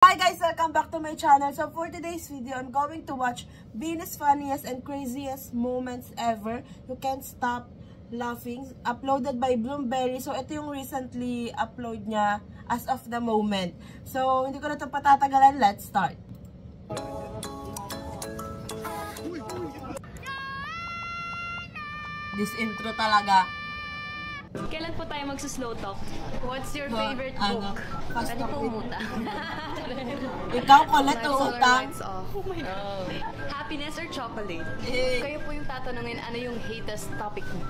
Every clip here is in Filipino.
Hi guys, welcome back to my channel. So for today's video, I'm going to watch Venus' funniest and craziest moments ever. You can't stop laughing. Uploaded by Bloomberry. So ito yung recently upload niya as of the moment. So hindi ko na ito patatagalan. Let's start. This intro talaga. Kailan po tayo magsa-slow talk? What's your favorite book? Ano po umuta? Ikaw, Colette, utang. Oh my God. Happiness or chocolate? Kayo po yung tatanungin, ano yung hatest topic mo?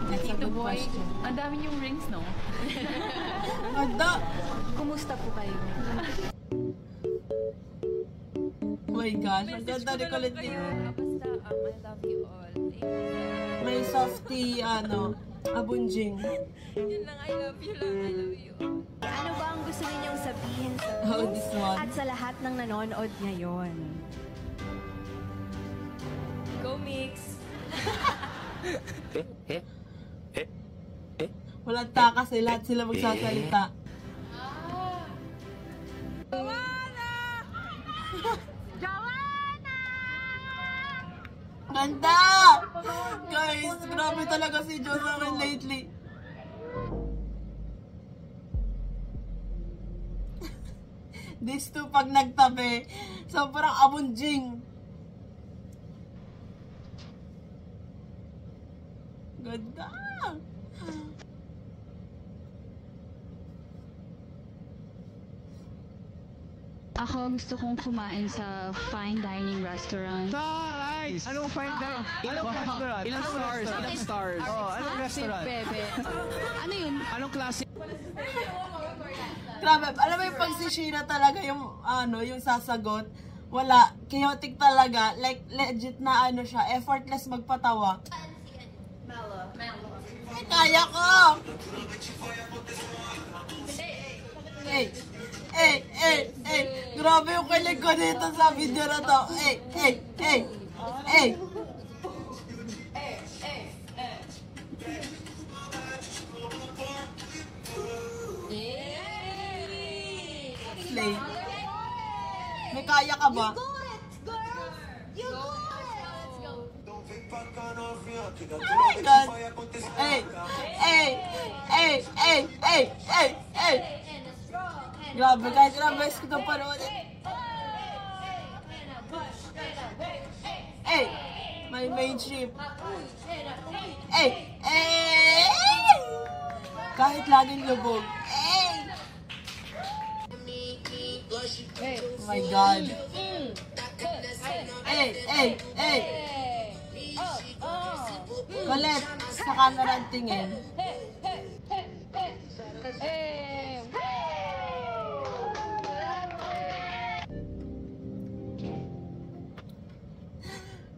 That's a good Boy, question. ang dami yung rings, no? Ganda. Kumusta po kayo? Oh my gosh, ang ganda ni Colette. Basta, I love you all. May softy, abunjing. Yun lang, I love you lang, I love you. Ano ba ang gusto ninyong sabihin sa Oh, this one. at sa lahat ng nanonood ngayon? Go Mix! Walang takas eh, lahat sila magsasalita. Ganda! Guys, grabe talaga si Joe sa akin lately. These two pag nagtabi, sobrang abunjing. Ganda! Ako gusto kong kumain sa fine dining restaurant. Nice! Anong fine dining? Anong restaurant? Ilang stars? Ilang stars? Oh, anong restaurant? Bebe. Ano yun? Anong klase? Grabe, alam mo yung pag si Sheena talaga yung, yung sasagot, wala, chaotic talaga, like, legit na siya, effortless magpatawa. Ay, kaya ko! Grabe yung kilig ko dito sa video na to. Slay. May kaya ka ba? Oh my God. Grabe, kahit ilang beses ko ito panoorin. May mainstream. Kahit laging lubog. Oh my God. Colette, sa camera ang tingin.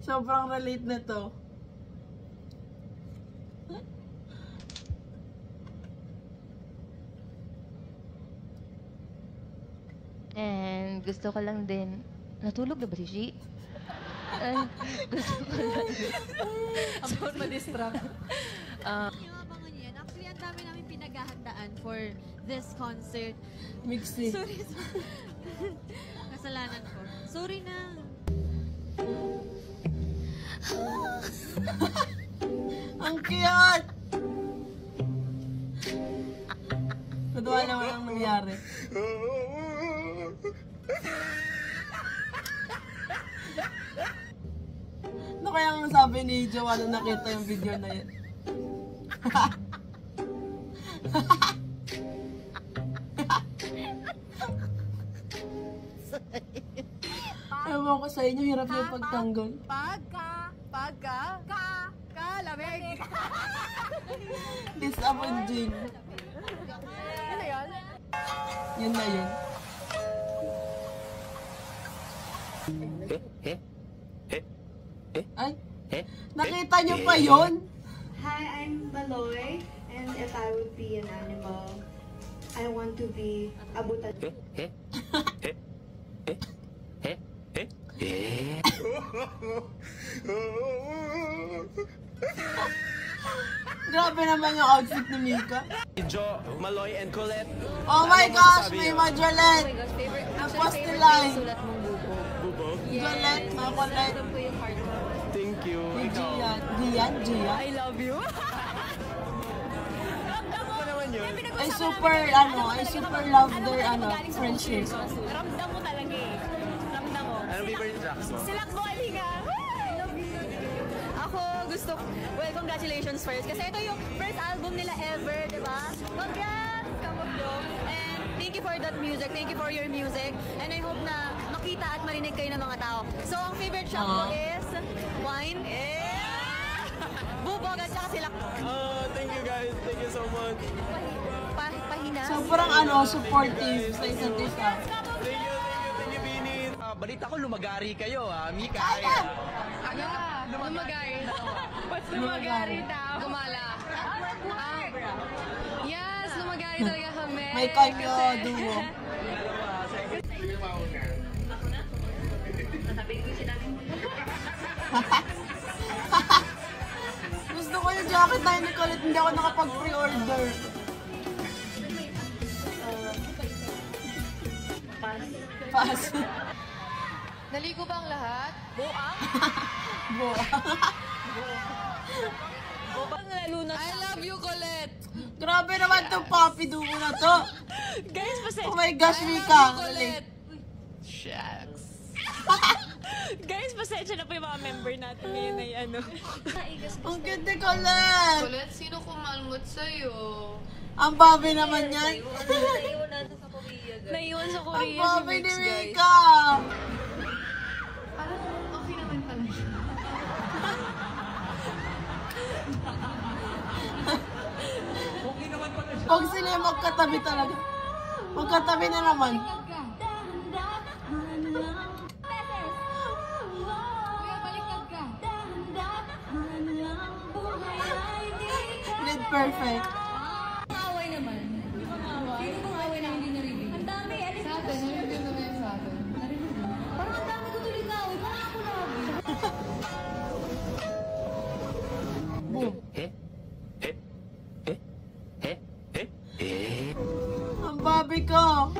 Sobrang relate na to. And gusto ko lang din, natulog na ba si Shi? Gusto ko lang din. About ma-distract. Yung abangan yan. Actually, ang dami namin pinaghahandaan for this concert. Mixi. Sorry. Kasalanan ko. Sorry na. Ang cute! Natuwa naman ang nangyari. Ano kaya ang sabi ni Joe nung nakita yung video na yun? Ewan ko sa inyo, hirap yung pagtanggol. Lamig. Disabunjing. Ano yun? Yun na yun. Ay, nakita niyo pa yun? Hi, I'm Maloy, and if I would be an animal, I want to be a buta. Grabe naman yung outfit ni Mika. Jo, Maloy, and Colette. Oh my gosh, may Majolet! Tapos nilay. Sulat mong bubo. Bubog? Galet, makulit. Ito po yung heart mo. Thank you. Ni Ikaw. Gian. Gian. I love you. Ano naman yun? Ay super, love their, friendship. Ramdam mo talaga eh. Ramdam mo. Anong favorite tracks mo? Silak mo, aliga. Ako gusto, well, congratulations first. Kasi ito yung first album nila ever, di ba? Congrats, Kamugdong. And thank you for that music. Thank you for your music. And I hope na makita at marinig kayo ng mga tao. So, ang favorite track ko is Wine. Bubog at saka Silak. Oh, thank you guys. Thank you so much. Pahina. Sobrang supportive sa isa't isa. Thank you, Bini. Balita ko lumagari kayo, Mika. Lumagari. What's lumagari daw? Gumala. Yes, lumagari talaga kami. May kanyo duo. Gusto ko yung jacket na yun, Nicolette. Hindi ako nakapag-pre-order. Pass. Naligo ba ang lahat? Buang? I love you, Colette. Grabe naman itong puppy duo na to. Guys, pasensya. Oh my gosh, Mika. Shucks. Guys, pasensya na po yung mga member natin ngayon ay ano. Ang cute ni Colette. Colette, sino kumalmot sa'yo? Ang babi naman yan. Naiwan natin sa Korea, guys. Naiwan sa Ang Korea si babi Mix, ni guys. Mika. Parang okay naman pala siya. Pag sila yung magkatabi talaga. Magkatabi na naman. Kuya, baliktad ka. Need perfect. Away naman. Sino bang away na hindi narinig? Ang dami. Sa atin, narinig naman yung sa atin. Parang ang dami ko tuloy na away. Parang ako lagi. Boom. Ang babi ko.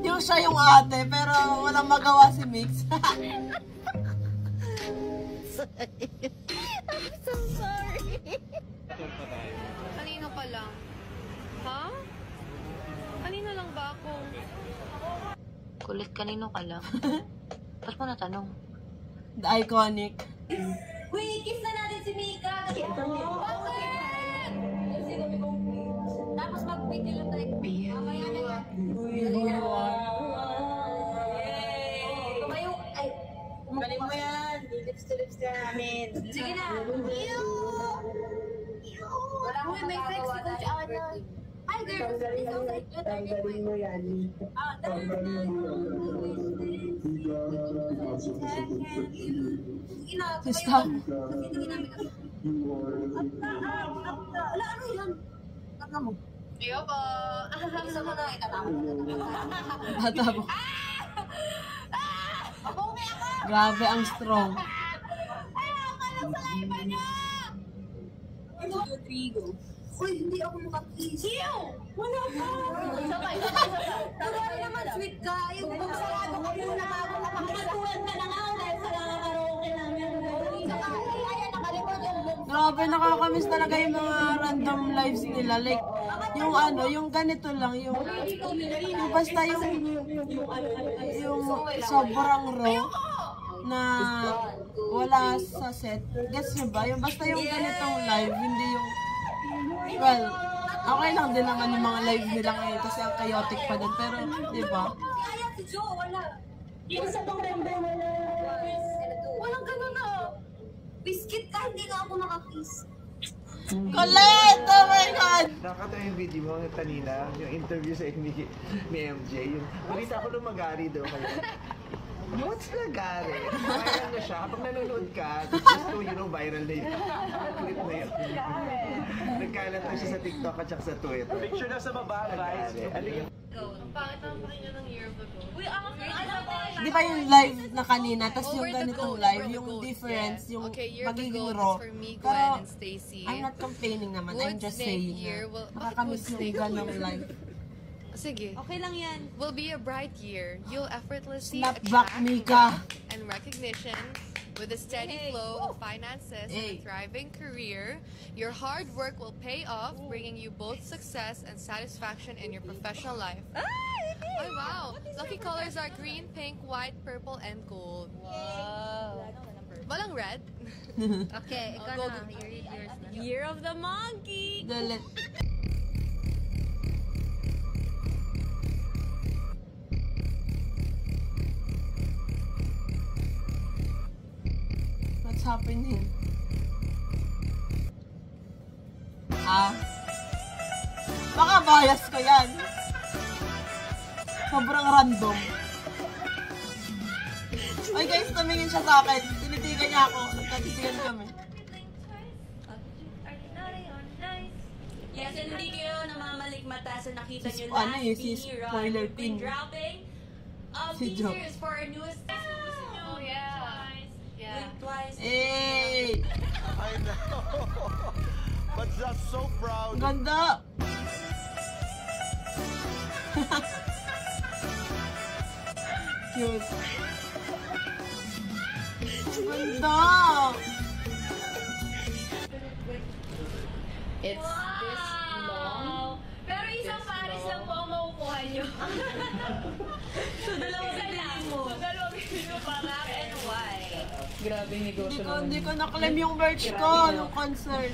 Yung siya yung ate, pero walang magawa si Mix. Kanino pa lang? Ha? Kanino lang ba ako? Kulit, kanino ka lang? Ba't mo natanong? The iconic. Uy, kiss na natin si Mika! Bakit? Tapos mag-video lang tayo. Mamaya na yan. Tumayo. Ay, Galing mo yan. Lips to lips ka namin. sige na. Wala ko may flex si Coach Ana. Hi girl, please don't like you. Tanggalin mo yan. Stop. Wala, ano yan? Ano mo? Iyo po. Isa mo na itatama. Tatabo. Grabe ang strong. Uy, hindi ako makakiss. Wala ka! Sabay. Sorry naman, sweet ka. Yung sarado ko muna bago ka makatuwan ka na nga dahil sa karaoke namin. Ayan, nakalimot yung book. Grabe, nakakamiss talaga yung mga random lives nila. Like, yung yung ganito lang, yung basta yung sobrang raw na wala sa set. Gets nyo ba? Yung basta yung ganitong live, hindi yung, well, okay lang din naman yung mga live nila ngayon kasi ang chaotic pa din. Pero, di ba? Ayan, si Joe, wala. Yung sa pang member, wala. Walang ganun na. Biscuit ka, hindi nga ako nakakiss. Colette! Oh my God! Nakakatawa yung video mo kanina, yung interview sa ni MJ, yung balita ko lumagari daw kayo. What's nagari? Viral na siya. Kapag nanonood ka, just to, viral na yun. Ang clip na yun. Nagkalat na siya sa TikTok at saka sa Twitter. Picture na sa baba, guys. Ano yung... Ang pangit ang pakinggan ng Year of Ago. Uy, ako Di ba yung live na kanina, tapos yung ganitong live, yung difference, yung magiging raw. Pero, I'm not complaining naman, I'm just saying na nakakamiss yung ganong live. Sige. Okay lang yan. Will be a bright year. You'll effortlessly Snapback, attract Mika. wealth and recognition with a steady flow of finances and a thriving career. Your hard work will pay off, bringing you both success and satisfaction in your professional life. Oh wow! Lucky colors are green, pink, white, purple, and gold. Wow. Walang red. Okay, ikaw na. Year of the Monkey! Dalit. What's happening? Baka bias ko yan. Sobrang random. Ay guys, tumingin siya sa akin. Tinitigan niya ako. Nagkatitigan kami. Yes, and hindi kayo namamalikmata sa nakita nyo Ano last yun, si spoiler been pin. dropping. Si Jo. Teasers for our newest Oh yeah. Yeah. Twice. Hey! I know. But just so proud. Ganda! Cute. Ganda! It's this long. Pero isang pares lang po ang makukuha nyo. So, dalawang bilhin mo. So, dalawang bilhin mo para and why? Grabe negosyo Hindi ko na-claim yung merch ko, yung concert.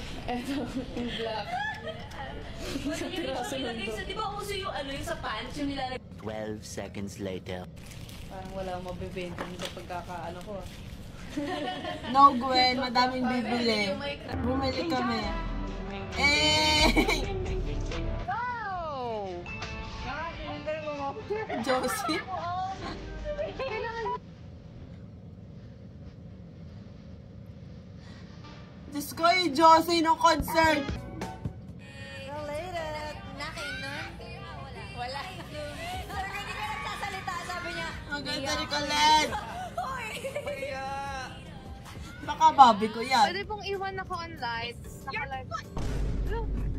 Di ba uso yung yung sa pants, yung nilalagay? 12 seconds later. Parang wala akong mabibenta sa pagkakaano ko. No, Gwen, madaming bibili. Bumili kami. Eh! Josie? Diyos ko, yung Josie ng concert. Related. Nakainom? Wala. Sabi ko, hindi ka nagsasalita. Sabi niya, Maganda ni Colette. Baka Bobby ko yan. Pwede pong iwan ako on lights. Naka-live.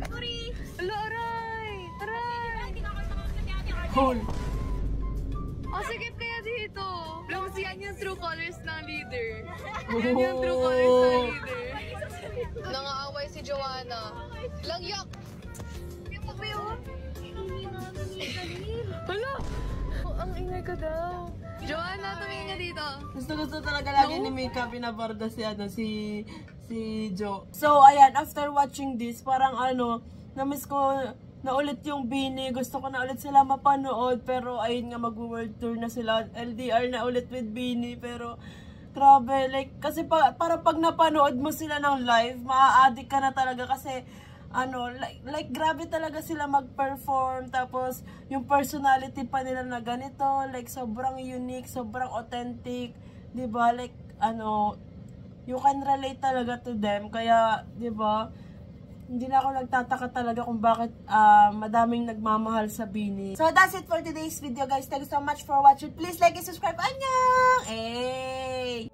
sorry. Hello, aray! Aray! Cool. O, sige kaya dito. Blooms, yan yung true colors ng leader. Yan yung true colors ng leader. Nangaaway si Joanna. Langyak! Yung kape, oh. Hala! Ang ingay ka daw. Joanna, tumingin ka dito. Gusto talaga lagi ni Mika pinabarda si Jo. So, ayan, after watching this, parang na-miss ko na ulit yung Bini. Gusto ko na ulit sila mapanood. Pero, ayun nga, mag-world tour na sila. LDR na ulit with Bini. Pero, grabe. Like, kasi para pag napanood mo sila ng live, maa-addict ka na talaga kasi like grabe talaga sila mag-perform, tapos yung personality pa nila na ganito, like sobrang unique, sobrang authentic, 'di ba? Like you can relate talaga to them, kaya 'di ba? Hindi na ako nagtataka talaga kung bakit madaming nagmamahal sa Bini. So that's it for today's video, guys. Thank you so much for watching. Please like and subscribe. Annyeong! Hey!